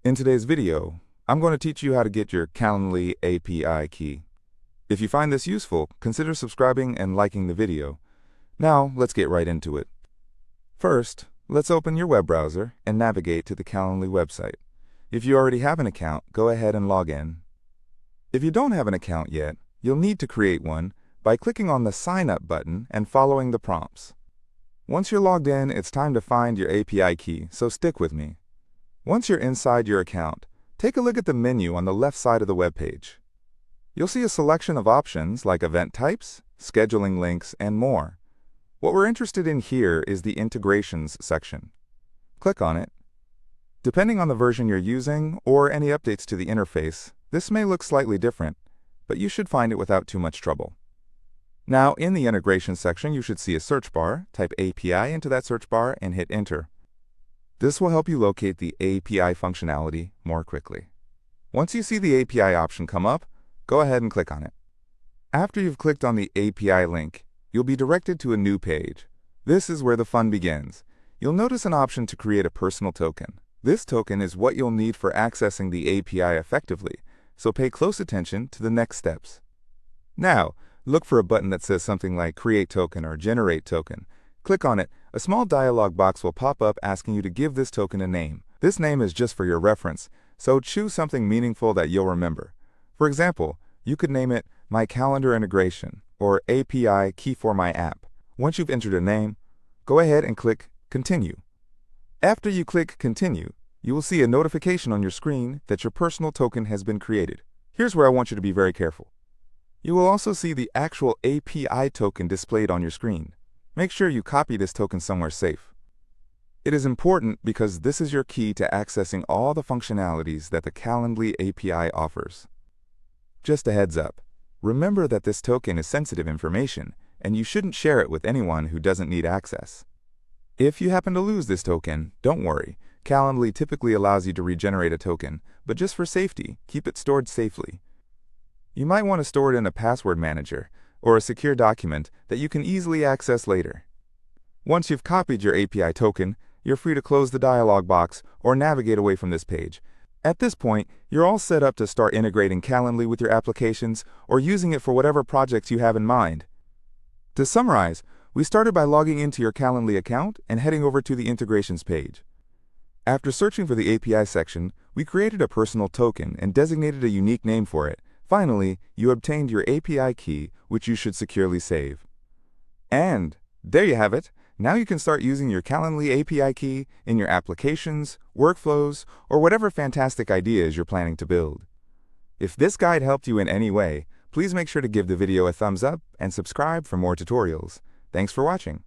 In today's video, I'm going to teach you how to get your Calendly API key. If you find this useful, consider subscribing and liking the video. Now, let's get right into it. First, let's open your web browser and navigate to the Calendly website. If you already have an account, go ahead and log in. If you don't have an account yet, you'll need to create one by clicking on the Sign Up button and following the prompts. Once you're logged in, it's time to find your API key, so stick with me. Once you're inside your account, take a look at the menu on the left side of the web page. You'll see a selection of options like event types, scheduling links, and more. What we're interested in here is the integrations section. Click on it. Depending on the version you're using or any updates to the interface, this may look slightly different, but you should find it without too much trouble. Now, in the integration section, you should see a search bar. Type API into that search bar and hit Enter. This will help you locate the API functionality more quickly. Once you see the API option come up, go ahead and click on it. After you've clicked on the API link, you'll be directed to a new page. This is where the fun begins. You'll notice an option to create a personal token. This token is what you'll need for accessing the API effectively, so pay close attention to the next steps. Now, look for a button that says something like Create Token or Generate Token. Click on it. A small dialog box will pop up asking you to give this token a name. This name is just for your reference, so choose something meaningful that you'll remember. For example, you could name it My Calendar Integration or API Key for My App. Once you've entered a name, go ahead and click Continue. After you click Continue, you will see a notification on your screen that your personal token has been created. Here's where I want you to be very careful. You will also see the actual API token displayed on your screen. Make sure you copy this token somewhere safe. It is important because this is your key to accessing all the functionalities that the Calendly API offers. Just a heads up, remember that this token is sensitive information and you shouldn't share it with anyone who doesn't need access. If you happen to lose this token, don't worry. Calendly typically allows you to regenerate a token, but just for safety, keep it stored safely. You might want to store it in a password manager or a secure document that you can easily access later. Once you've copied your API token, you're free to close the dialog box or navigate away from this page. At this point, you're all set up to start integrating Calendly with your applications or using it for whatever projects you have in mind. To summarize, we started by logging into your Calendly account and heading over to the integrations page. After searching for the API section, we created a personal token and designated a unique name for it. Finally, you obtained your API key, which you should securely save. And there you have it. Now you can start using your Calendly API key in your applications, workflows, or whatever fantastic ideas you're planning to build. If this guide helped you in any way, please make sure to give the video a thumbs up and subscribe for more tutorials. Thanks for watching.